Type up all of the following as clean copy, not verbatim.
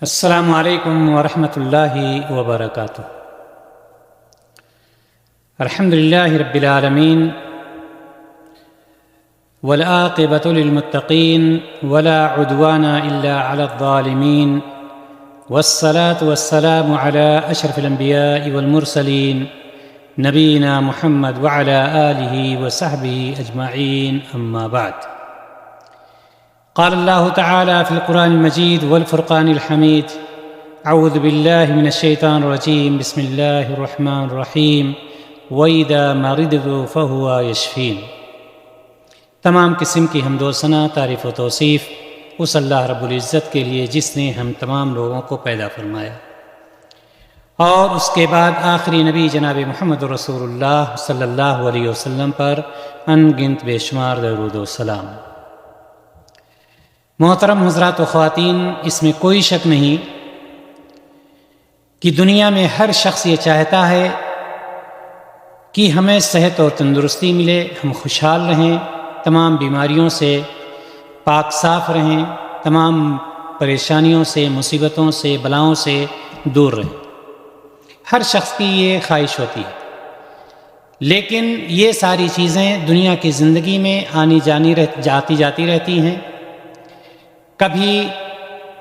السلام علیکم ورحمۃ اللہ وبرکاتہ۔ الحمد للہ رب العالمین والعاقبۃ للمتقین ولا عدوان الا علی الظالمین والصلاة والسلام علی اشرف الانبیاء والمرسلین نبینا محمد وعلی آلہ وصحبہ اجمعین، اما بعد۔ قال اللہ تعالی فی القرآن المجید والفرقان الحمید، اعوذ باللہ من الشیطان الرجیم، بسم اللہ الرحمن الرحیم، وَإِذَا مَرِضْتُ فَهُوَ يَشْفِينِ۔ تمام قسم کی حمد و ثنا، تعریف و توصیف اس اللہ رب العزت کے لیے جس نے ہم تمام لوگوں کو پیدا فرمایا، اور اس کے بعد آخری نبی جناب محمد رسول اللہ صلی اللہ علیہ وسلم پر ان گنت بے شمار درود و سلام۔ محترم حضرات و خواتین، اس میں کوئی شک نہیں کہ دنیا میں ہر شخص یہ چاہتا ہے کہ ہمیں صحت اور تندرستی ملے، ہم خوشحال رہیں، تمام بیماریوں سے پاک صاف رہیں، تمام پریشانیوں سے، مصیبتوں سے، بلاؤں سے دور رہیں۔ ہر شخص کی یہ خواہش ہوتی ہے، لیکن یہ ساری چیزیں دنیا کی زندگی میں آنی جاتی رہتی ہیں۔ کبھی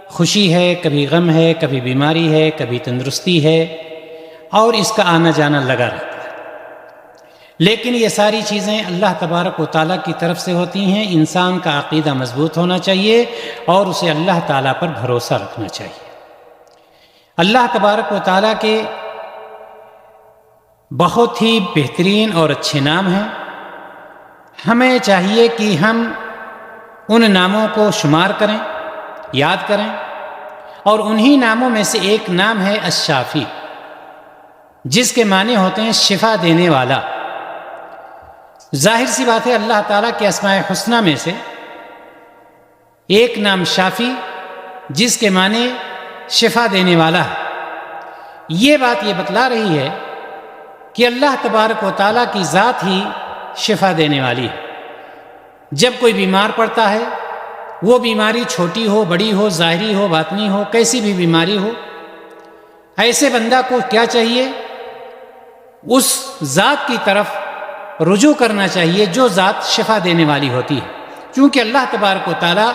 خوشی ہے، کبھی غم ہے، کبھی بیماری ہے، کبھی تندرستی ہے، اور اس کا آنا جانا لگا رہتا ہے۔ لیکن یہ ساری چیزیں اللہ تبارک و تعالیٰ کی طرف سے ہوتی ہیں۔ انسان کا عقیدہ مضبوط ہونا چاہیے اور اسے اللہ تعالیٰ پر بھروسہ رکھنا چاہیے۔ اللہ تبارک و تعالیٰ کے بہت ہی بہترین اور اچھے نام ہیں۔ ہمیں چاہیے کہ ہم ان ناموں کو شمار کریں، یاد کریں، اور انہی ناموں میں سے ایک نام ہے الشافی، جس کے معنی ہوتے ہیں شفا دینے والا۔ ظاہر سی بات ہے، اللہ تعالیٰ کے اسماء حسنہ میں سے ایک نام شافی، جس کے معنی شفا دینے والا ہے۔ یہ بات یہ بتلا رہی ہے کہ اللہ تبارک و تعالیٰ کی ذات ہی شفا دینے والی ہے۔ جب کوئی بیمار پڑتا ہے، وہ بیماری چھوٹی ہو، بڑی ہو، ظاہری ہو، باطنی ہو، کیسی بھی بیماری ہو، ایسے بندہ کو کیا چاہیے؟ اس ذات کی طرف رجوع کرنا چاہیے جو ذات شفا دینے والی ہوتی ہے، کیونکہ اللہ تبارک و تعالی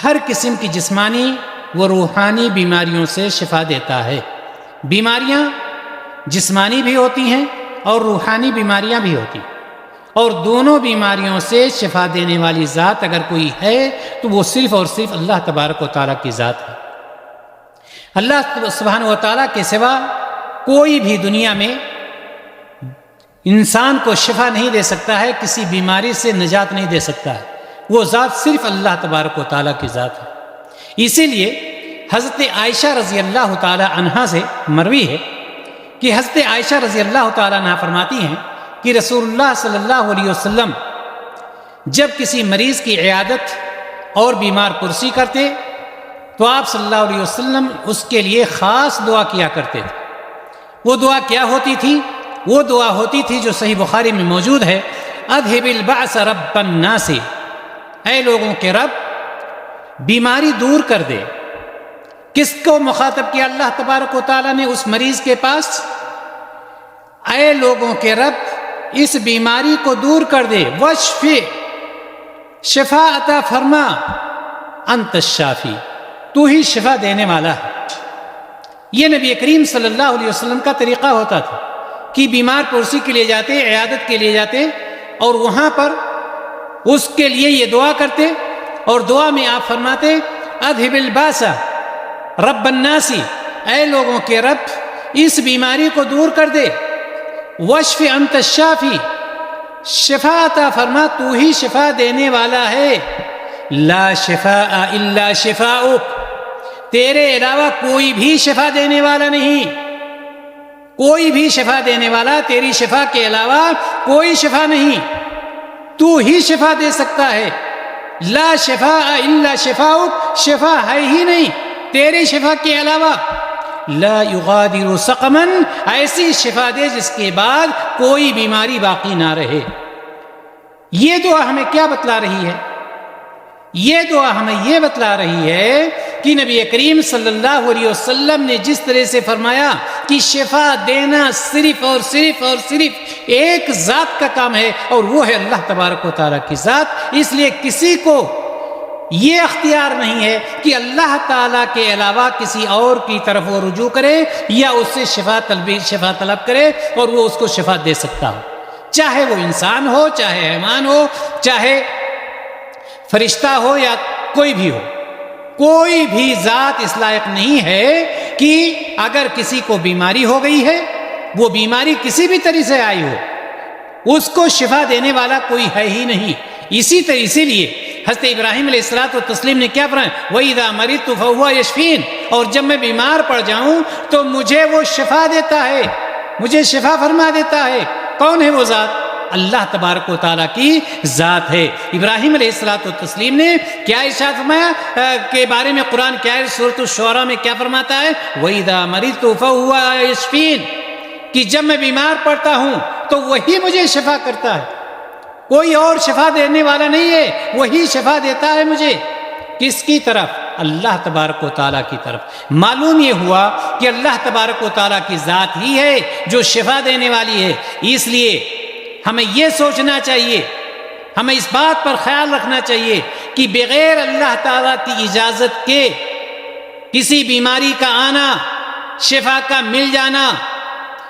ہر قسم کی جسمانی و روحانی بیماریوں سے شفا دیتا ہے۔ بیماریاں جسمانی بھی ہوتی ہیں اور روحانی بیماریاں بھی ہوتی ہیں، اور دونوں بیماریوں سے شفا دینے والی ذات اگر کوئی ہے تو وہ صرف اور صرف اللہ تبارک و تعالیٰ کی ذات ہے۔ اللہ سبحانہ و تعالیٰ کے سوا کوئی بھی دنیا میں انسان کو شفا نہیں دے سکتا ہے، کسی بیماری سے نجات نہیں دے سکتا ہے۔ وہ ذات صرف اللہ تبارک و تعالیٰ کی ذات ہے۔ اسی لیے حضرت عائشہ رضی اللہ تعالی عنہا سے مروی ہے کہ حضرت عائشہ رضی اللہ تعالی عنہا فرماتی ہیں کہ رسول اللہ صلی اللہ علیہ وسلم جب کسی مریض کی عیادت اور بیمار پرسی کرتے تو آپ صلی اللہ علیہ وسلم اس کے لیے خاص دعا کیا کرتے تھے۔ وہ دعا کیا ہوتی تھی؟ وہ دعا ہوتی تھی جو صحیح بخاری میں موجود ہے، اذھب البأس رب الناس، اے لوگوں کے رب بیماری دور کر دے۔ کس کو مخاطب کیا اللہ تبارک و تعالیٰ نے اس مریض کے پاس؟ اے لوگوں کے رب اس بیماری کو دور کر دے، واشفی، شفا عطا فرما، انت الشافی، تو ہی شفا دینے والا ہے۔ یہ نبی کریم صلی اللہ علیہ وسلم کا طریقہ ہوتا تھا کہ بیمار پرسی کے لیے جاتے، عیادت کے لیے جاتے، اور وہاں پر اس کے لیے یہ دعا کرتے، اور دعا میں آپ فرماتے اذھب الباس رب الناس، اے لوگوں کے رب اس بیماری کو دور کر دے، واشف انت الشافی، شفا عطا فرما، تو ہی شفا دینے والا ہے۔ لا شفاء الا شفاؤک، تیرے علاوہ کوئی بھی شفا دینے والا نہیں، کوئی بھی شفا دینے والا تیری شفا کے علاوہ کوئی شفا نہیں، تو ہی شفا دے سکتا ہے۔ لا شفاء الا شفاؤک، شفا ہے ہی نہیں تیری شفا کے علاوہ۔ لا یغادر سقما، ایسی شفا دے جس کے بعد کوئی بیماری باقی نہ رہے۔ یہ دعا ہمیں کیا بتلا رہی ہے؟ یہ دعا ہمیں یہ بتلا رہی ہے کہ نبی کریم صلی اللہ علیہ وسلم نے جس طرح سے فرمایا کہ شفا دینا صرف اور صرف ایک ذات کا کام ہے، اور وہ ہے اللہ تبارک و تعالیٰ کی ذات۔ اس لیے کسی کو یہ اختیار نہیں ہے کہ اللہ تعالیٰ کے علاوہ کسی اور کی طرف وہ رجوع کرے یا اس سے شفا طلب کرے اور وہ اس کو شفا دے سکتا ہو، چاہے وہ انسان ہو، چاہے حیوان ہو، چاہے فرشتہ ہو یا کوئی بھی ہو۔ کوئی بھی ذات اس لائق نہیں ہے کہ اگر کسی کو بیماری ہو گئی ہے، وہ بیماری کسی بھی طرح سے آئی ہو، اس کو شفا دینے والا کوئی ہے ہی نہیں۔ اسی لیے حضرت ابراہیم علیہ السلام نے کیا فرمایا؟ وَإِذَا مَرِضْتُ فَهُوَ يَشْفِينِ، اور جب میں بیمار پڑ جاؤں تو مجھے وہ شفا دیتا ہے، مجھے شفا فرما دیتا ہے۔ کون ہے وہ ذات؟ اللہ تبارک و تعالیٰ کی ذات ہے۔ ابراہیم علیہ السلام نے کیا ارشاد فرمایا کے بارے میں؟ قرآن کیا ہے؟ سورۃ الشعراء میں کیا فرماتا ہے؟ وَإِذَا مَرِضْتُ فَهُوَ يَشْفِينِ، کہ جب میں بیمار پڑتا ہوں تو وہی مجھے شفا کرتا ہے، کوئی اور شفا دینے والا نہیں ہے، وہی شفا دیتا ہے مجھے۔ کس کی طرف؟ اللہ تبارک و تعالیٰ کی طرف۔ معلوم یہ ہوا کہ اللہ تبارک و تعالیٰ کی ذات ہی ہے جو شفا دینے والی ہے۔ اس لیے ہمیں یہ سوچنا چاہیے، ہمیں اس بات پر خیال رکھنا چاہیے کہ بغیر اللہ تعالیٰ کی اجازت کے کسی بیماری کا آنا، شفا کا مل جانا،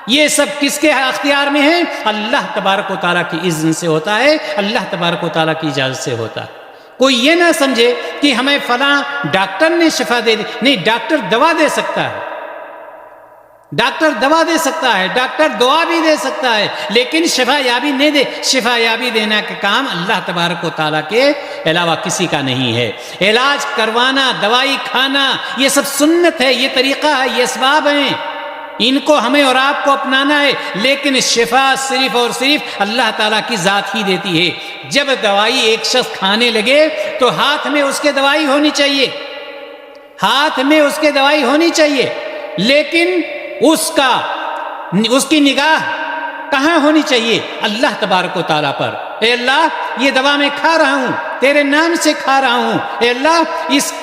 یہ سب کس کے اختیار میں ہے؟ اللہ تبارک و تعالیٰ کی اذن سے ہوتا ہے، اللہ تبارک و تعالیٰ کی اجازت سے ہوتا ہے۔ کوئی یہ نہ سمجھے کہ ہمیں فلاں ڈاکٹر نے شفا دے دی، نہیں، ڈاکٹر دوا دے سکتا ہے، ڈاکٹر دوا دے سکتا ہے، ڈاکٹر دعا بھی دے سکتا ہے، لیکن شفا یابی نہیں دے۔ شفا یابی دینا کا کام اللہ تبارک و تعالیٰ کے علاوہ کسی کا نہیں ہے۔ علاج کروانا، دوائی کھانا، یہ سب سنت ہے، یہ طریقہ ہے، یہ اسباب ہیں، ان کو ہمیں اور آپ کو اپنانا ہے، لیکن شفا صرف اور صرف اللہ تعالیٰ کی ذات ہی دیتی ہے۔ جب دوائی ایک شخص کھانے لگے تو ہاتھ میں اس کے دوائی ہونی چاہیے، ہاتھ میں اس کے دوائی ہونی چاہیے، لیکن اس کی نگاہ کہاں ہونی چاہیے؟ اللہ تبارک و تعالیٰ پر۔ اے اللہ، یہ دوا میں کھا رہا ہوں، تیرے نام سے کھا رہا ہوں، اے اللہ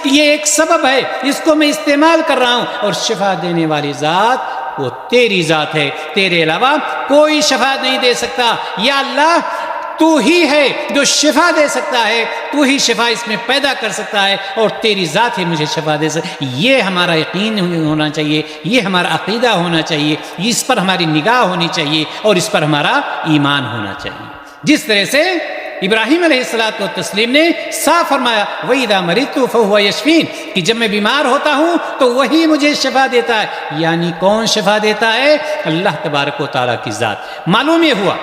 یہ ایک سبب ہے، اس کو میں استعمال کر رہا ہوں، اور شفا دینے والی ذات وہ تیری ذات ہے، تیرے علاوہ کوئی شفا نہیں دے سکتا۔ یا اللہ، تو ہی ہے جو شفا دے سکتا ہے، تو ہی شفا اس میں پیدا کر سکتا ہے، اور تیری ذات ہی مجھے شفا دے سکتا۔ یہ ہمارا یقین ہونا چاہیے، یہ ہمارا عقیدہ ہونا چاہیے، اس پر ہماری نگاہ ہونی چاہیے، اور اس پر ہمارا ایمان ہونا چاہیے۔ جس طرح سے ابراہیم علیہ السلام نے صاف فرمایا وَإِذَا مَرِضْتُ فَهُوَ يَشْفِينِ، کہ جب میں بیمار ہوتا ہوں تو وہی مجھے شفا دیتا ہے۔ یعنی کون شفا دیتا ہے؟ اللہ تبارک و تعالیٰ کی ذات۔ معلوم یہ ہوا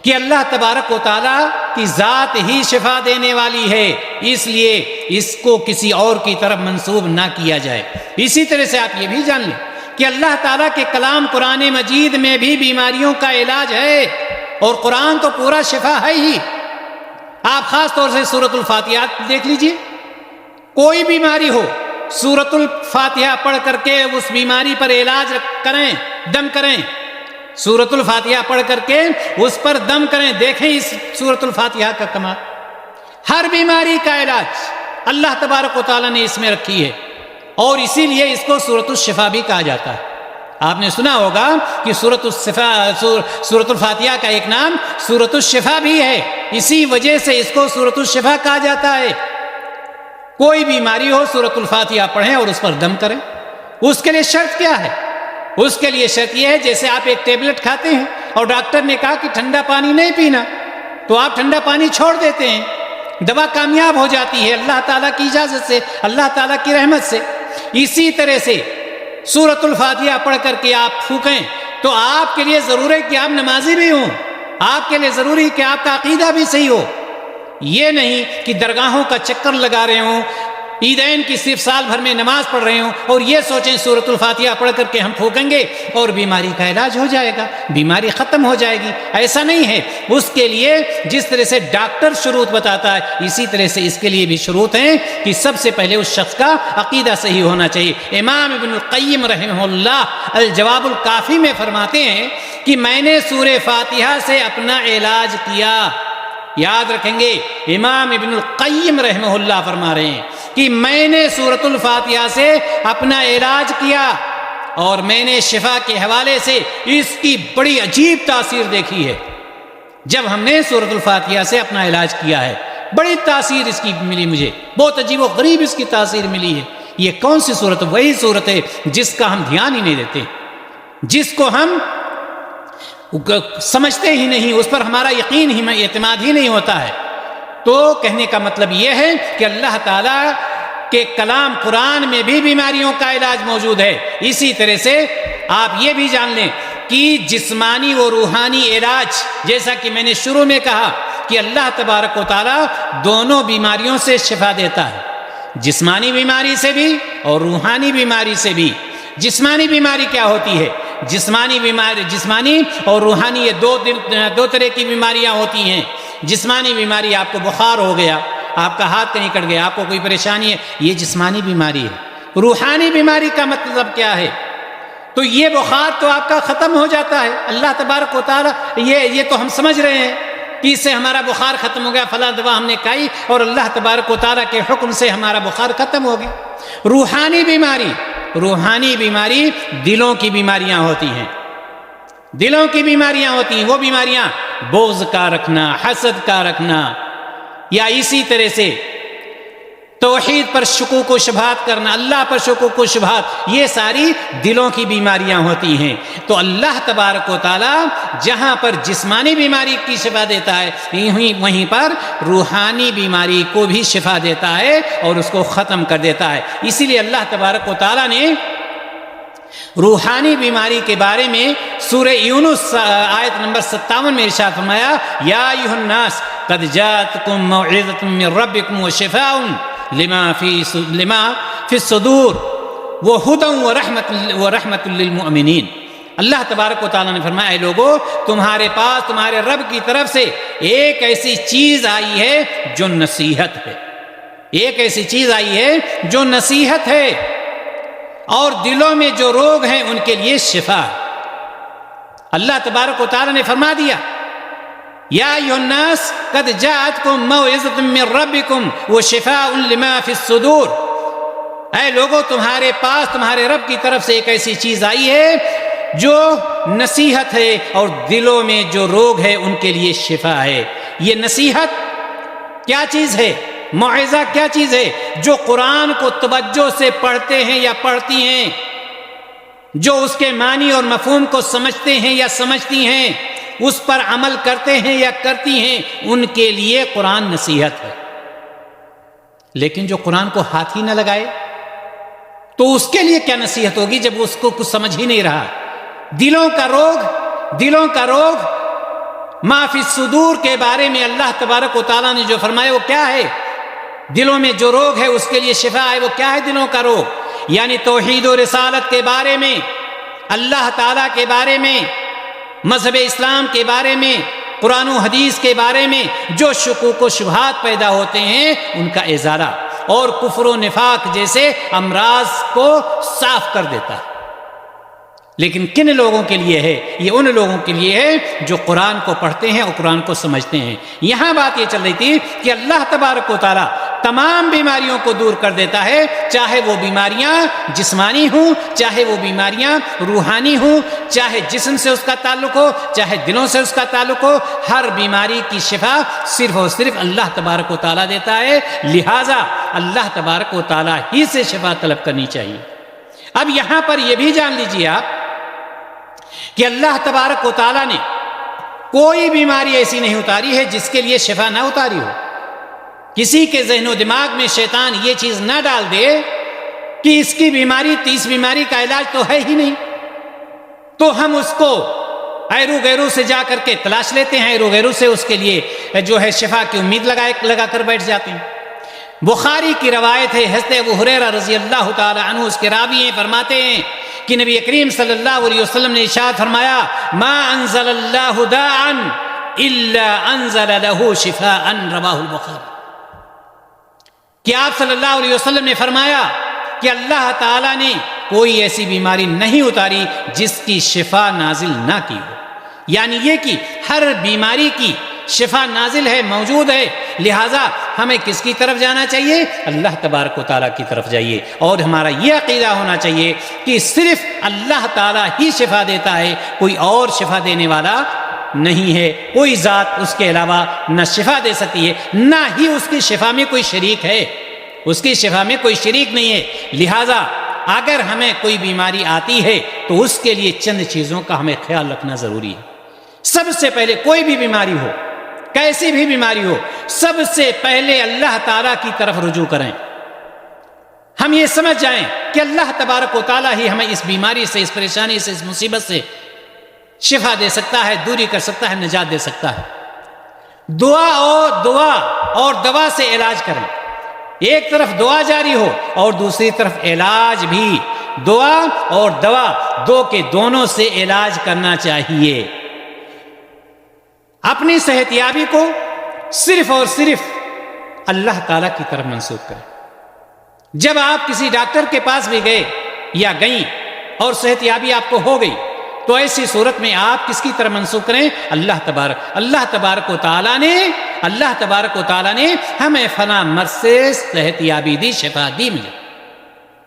کہ اللہ تبارک و تعالیٰ کی ذات ہی شفا دینے والی ہے، اس لیے اس کو کسی اور کی طرف منسوب نہ کیا جائے۔ اسی طرح سے آپ یہ بھی جان لیں کہ اللہ تعالیٰ کے کلام قرآن مجید میں بھی بیماریوں کا علاج ہے، اور قرآن تو پورا شفا ہے ہی۔ آپ خاص طور سے سورۃ الفاتحہ دیکھ لیجئے، کوئی بیماری ہو، سورۃ الفاتحہ پڑھ کر کے اس بیماری پر علاج کریں، دم کریں، سورۃ الفاتحہ پڑھ کر کے اس پر دم کریں۔ دیکھیں اس سورۃ الفاتحہ کا کمال، ہر بیماری کا علاج اللہ تبارک و تعالیٰ نے اس میں رکھی ہے، اور اسی لیے اس کو سورۃ الشفا بھی کہا جاتا ہے۔ آپ نے سنا ہوگا کہ سورۃ الفاتحہ کا ایک نام سورۃ الشفا بھی ہے، اسی وجہ سے اس کو سورۃ الشفا کہا جاتا ہے۔ کوئی بیماری ہو، سورۃ الفاتحہ پڑھیں اور اس پر دم کریں۔ اس کے لیے شرط کیا ہے؟ اس کے لیے شرط یہ ہے، جیسے آپ ایک ٹیبلٹ کھاتے ہیں اور ڈاکٹر نے کہا کہ ٹھنڈا پانی نہیں پینا، تو آپ ٹھنڈا پانی چھوڑ دیتے ہیں، دوا کامیاب ہو جاتی ہے اللہ تعالیٰ کی اجازت سے، اللہ تعالیٰ کی رحمت سے۔ اسی طرح سے سورۃ الفاتحہ پڑھ کر کے آپ پھونکیں تو آپ کے لیے ضروری ہے کہ آپ نمازی بھی ہوں، آپ کے لیے ضروری ہے کہ آپ کا عقیدہ بھی صحیح ہو۔ یہ نہیں کہ درگاہوں کا چکر لگا رہے ہوں، عیدین کی صرف سال بھر میں نماز پڑھ رہے ہوں اور یہ سوچیں سورۃ الفاتحہ پڑھ کر کے ہم پھونکیں گے اور بیماری کا علاج ہو جائے گا، بیماری ختم ہو جائے گی۔ ایسا نہیں ہے۔ اس کے لیے جس طرح سے ڈاکٹر شروط بتاتا ہے، اسی طرح سے اس کے لیے بھی شروط ہیں کہ سب سے پہلے اس شخص کا عقیدہ صحیح ہونا چاہیے۔ امام ابن القیم رحمہ اللہ الجواب الکافی میں فرماتے ہیں کہ میں نے سورہ فاتحہ سے اپنا علاج کیا۔ یاد رکھیں گے، امام ابن القیم رحمہ اللہ فرما رہے ہیں کہ میں نے سورۃ الفاتحہ سے اپنا علاج کیا اور میں نے شفا کے حوالے سے اس کی بڑی عجیب تاثیر دیکھی ہے۔ جب ہم نے سورۃ الفاتحہ سے اپنا علاج کیا ہے بڑی تاثیر اس کی ملی، مجھے بہت عجیب و غریب اس کی تاثیر ملی ہے۔ یہ کون سی صورت؟ وہی صورت ہے جس کا ہم دھیان ہی نہیں دیتے، جس کو ہم سمجھتے ہی نہیں، اس پر ہمارا یقین ہی اعتماد ہی نہیں ہوتا ہے۔ تو کہنے کا مطلب یہ ہے کہ اللہ تعالیٰ کے کلام قرآن میں بھی بیماریوں کا علاج موجود ہے۔ اسی طرح سے آپ یہ بھی جان لیں کہ جسمانی و روحانی علاج، جیسا کہ میں نے شروع میں کہا کہ اللہ تبارک و تعالیٰ دونوں بیماریوں سے شفا دیتا ہے، جسمانی بیماری سے بھی اور روحانی بیماری سے بھی۔ جسمانی بیماری کیا ہوتی ہے؟ جسمانی اور روحانی یہ دو طرح کی بیماریاں ہوتی ہیں۔ جسمانی بیماری، آپ کو بخار ہو گیا، آپ کا ہاتھ کہیں کٹ گیا، آپ کو کوئی پریشانی ہے، یہ جسمانی بیماری ہے۔ روحانی بیماری کا مطلب کیا ہے؟ تو یہ بخار تو آپ کا ختم ہو جاتا ہے، اللہ تبارک و تعالیٰ یہ تو ہم سمجھ رہے ہیں کہ اس سے ہمارا بخار ختم ہو گیا، فلاں دوا ہم نے کھائی اور اللہ تبارک و تعالیٰ کے حکم سے ہمارا بخار ختم ہو گیا۔ روحانی بیماری دلوں کی بیماریاں ہوتی ہیں، دلوں کی بیماریاں ہوتی ہیں۔ وہ بیماریاں بغض کا رکھنا، حسد کا رکھنا، یا اسی طرح سے توحید پر شکوک و شبہات کرنا، اللہ پر شکوک و شبہات، یہ ساری دلوں کی بیماریاں ہوتی ہیں۔ تو اللہ تبارک و تعالیٰ جہاں پر جسمانی بیماری کی شفا دیتا ہے وہیں پر روحانی بیماری کو بھی شفا دیتا ہے اور اس کو ختم کر دیتا ہے۔ اسی لیے اللہ تبارک و تعالیٰ نے روحانی بیماری کے بارے میں سورہ یونس آیت نمبر 57 میں ارشاد فرمایا، یا ایھا الناس قد جاءتکم موعظۃ من ربکم وشفاء لما فی الصدور وہدی ورحمۃ للمؤمنین۔ اللہ تبارک و تعالیٰ نے فرمایا، اے لوگو تمہارے پاس تمہارے رب کی طرف سے ایک ایسی چیز آئی ہے جو نصیحت ہے، ایک ایسی چیز آئی ہے جو نصیحت ہے، اور دلوں میں جو روگ ہیں ان کے لیے شفا ہے۔ اللہ تبارک و تعالیٰ نے فرما دیا، یا ایھا الناس قد جاءتکم موعظۃ من ربکم وشفاء لما فی الصدور۔ اے لوگو تمہارے پاس تمہارے رب کی طرف سے ایک ایسی چیز آئی ہے جو نصیحت ہے، اور دلوں میں جو روگ ہے ان کے لیے شفا ہے۔ یہ نصیحت کیا چیز ہے؟ موعظہ کیا چیز ہے؟ جو قرآن کو توجہ سے پڑھتے ہیں یا پڑھتی ہیں، جو اس کے معنی اور مفہوم کو سمجھتے ہیں یا سمجھتی ہیں، اس پر عمل کرتے ہیں یا کرتی ہیں، ان کے لیے قرآن نصیحت ہے۔ لیکن جو قرآن کو ہاتھ ہی نہ لگائے تو اس کے لیے کیا نصیحت ہوگی جب اس کو کچھ سمجھ ہی نہیں رہا؟ دلوں کا روگ ما فی الصدور کے بارے میں اللہ تبارک و تعالیٰ نے جو فرمایا وہ کیا ہے؟ دلوں میں جو روگ ہے اس کے لیے شفا ہے۔ وہ کیا ہے دلوں کا روگ؟ یعنی توحید و رسالت کے بارے میں، اللہ تعالیٰ کے بارے میں، مذہب اسلام کے بارے میں، قرآن و حدیث کے بارے میں جو شکوک و شبہات پیدا ہوتے ہیں ان کا ازالہ، اور کفر و نفاق جیسے امراض کو صاف کر دیتا ہے۔ لیکن کن لوگوں کے لیے ہے؟ یہ ان لوگوں کے لیے ہے جو قرآن کو پڑھتے ہیں اور قرآن کو سمجھتے ہیں۔ یہاں بات یہ چل رہی تھی کہ اللہ تبارک و تعالیٰ تمام بیماریوں کو دور کر دیتا ہے، چاہے وہ بیماریاں جسمانی ہوں، چاہے وہ بیماریاں روحانی ہوں، چاہے جسم سے اس کا تعلق ہو، چاہے دلوں سے اس کا تعلق ہو، ہر بیماری کی شفا صرف اور صرف اللہ تبارک و تعالیٰ دیتا ہے۔ لہٰذا اللہ تبارک و تعالیٰ ہی سے شفا طلب کرنی چاہیے۔ اب یہاں پر یہ بھی جان لیجیے آپ کہ اللہ تبارک و تعالیٰ نے کوئی بیماری ایسی نہیں اتاری ہے جس کے لیے شفا نہ اتاری ہو۔ کسی کے ذہن و دماغ میں شیطان یہ چیز نہ ڈال دے کہ اس کی بیماری اس بیماری کا علاج تو ہے ہی نہیں، تو ہم اس کو ایرو غیرو سے جا کر کے تلاش لیتے ہیں، ایرو غیرو سے اس کے لیے جو ہے شفا کی امید لگا کر بیٹھ جاتے ہیں۔ بخاری کی روایت ہے، حضرت ابو ہریرہ رضی اللہ تعالی عنہ اس کے راوی ہیں، فرماتے ہیں کہ نبی کریم صلی اللہ علیہ وسلم نے ارشاد فرمایا، ما انزل اللہ داعا الا انزل له شفاء، رواہ البخاری۔ کہ آپ صلی اللہ علیہ وسلم نے فرمایا کہ اللہ تعالیٰ نے کوئی ایسی بیماری نہیں اتاری جس کی شفا نازل نہ کی ہو، یعنی یہ کہ ہر بیماری کی شفا نازل ہے، موجود ہے، لہٰذا ہمیں کس کی طرف جانا چاہیے؟ اللہ تبارک و تعالیٰ کی طرف جائیے، اور ہمارا یہ عقیدہ ہونا چاہیے کہ صرف اللہ تعالیٰ ہی شفا دیتا ہے، کوئی اور شفا دینے والا نہیں ہے، کوئی ذات اس کے علاوہ نہ شفا دے سکتی ہے، نہ ہی اس کی شفا میں کوئی شریک ہے، اس کی شفا میں کوئی شریک نہیں ہے۔ لہٰذا اگر ہمیں کوئی بیماری آتی ہے تو اس کے لیے چند چیزوں کا ہمیں خیال رکھنا ضروری ہے۔ سب سے پہلے کوئی بھی بیماری ہو، کیسی بھی بیماری ہو، سب سے پہلے اللہ تعالیٰ کی طرف رجوع کریں۔ ہم یہ سمجھ جائیں کہ اللہ تبارک و تعالیٰ ہی ہمیں اس بیماری سے، اس پریشانی سے، اس مصیبت سے شفا دے سکتا ہے، دوری کر سکتا ہے، نجات دے سکتا ہے۔ دعا اور دوا سے علاج کریں، ایک طرف دعا جاری ہو اور دوسری طرف علاج بھی، دعا اور دوا دونوں سے علاج کرنا چاہیے۔ اپنی صحت یابی کو صرف اور صرف اللہ تعالیٰ کی طرف منسوب کریں۔ جب آپ کسی ڈاکٹر کے پاس بھی گئے یا گئیں اور صحت یابی آپ کو ہو گئی تو ایسی صورت میں آپ کس کی طرف منسوب کریں؟ اللہ تبارک و تعالیٰ نے ہمیں فلاں مرض سے صحت یابی دی، شفا دی مجھے،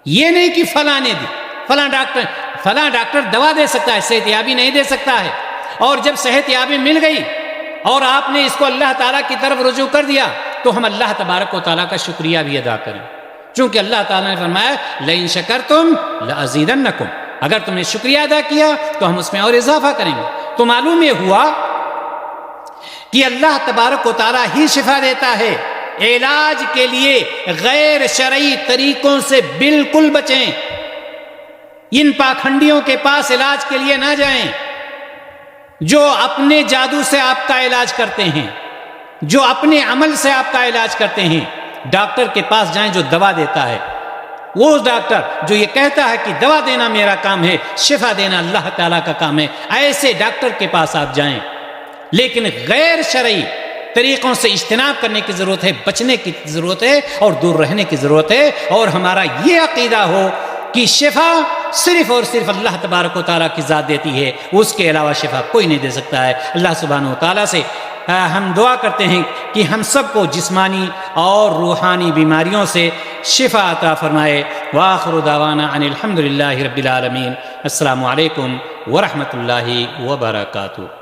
یہ نہیں کہ فلاں نے دی، فلاں ڈاکٹر دوا دے سکتا ہے، صحت یابی نہیں دے سکتا ہے۔ اور جب صحت یابی مل گئی اور آپ نے اس کو اللہ تعالیٰ کی طرف رجوع کر دیا تو ہم اللہ تبارک و تعالیٰ کا شکریہ بھی ادا کریں، چونکہ اللہ تعالیٰ نے فرمایا لَإِن شَكَرْتُمْ لَأَزِيدَنَّكُمْ، اگر تم نے شکریہ ادا کیا تو ہم اس میں اور اضافہ کریں گے۔ تو معلوم یہ ہوا کہ اللہ تبارک و تعالیٰ ہی شفا دیتا ہے۔ علاج کے لیے غیر شرعی طریقوں سے بالکل بچیں، ان پاکھنڈیوں کے پاس علاج کے لیے نہ جائیں جو اپنے جادو سے آپ کا علاج کرتے ہیں، جو اپنے عمل سے آپ کا علاج کرتے ہیں۔ ڈاکٹر کے پاس جائیں جو دوا دیتا ہے، وہ ڈاکٹر جو یہ کہتا ہے کہ دوا دینا میرا کام ہے، شفا دینا اللہ تعالیٰ کا کام ہے، ایسے ڈاکٹر کے پاس آپ جائیں۔ لیکن غیر شرعی طریقوں سے اجتناب کرنے کی ضرورت ہے، بچنے کی ضرورت ہے اور دور رہنے کی ضرورت ہے، اور ہمارا یہ عقیدہ ہو کہ شفا صرف اور صرف اللہ تبارک و تعالیٰ کی ذات دیتی ہے، اس کے علاوہ شفا کوئی نہیں دے سکتا ہے۔ اللہ سبحانہ و تعالیٰ سے ہم دعا کرتے ہیں کہ ہم سب کو جسمانی اور روحانی بیماریوں سے شفا عطا فرمائے۔ وآخر دعوانا ان الحمد للہ رب العالمین۔ السلام علیکم ورحمۃ اللہ وبرکاتہ۔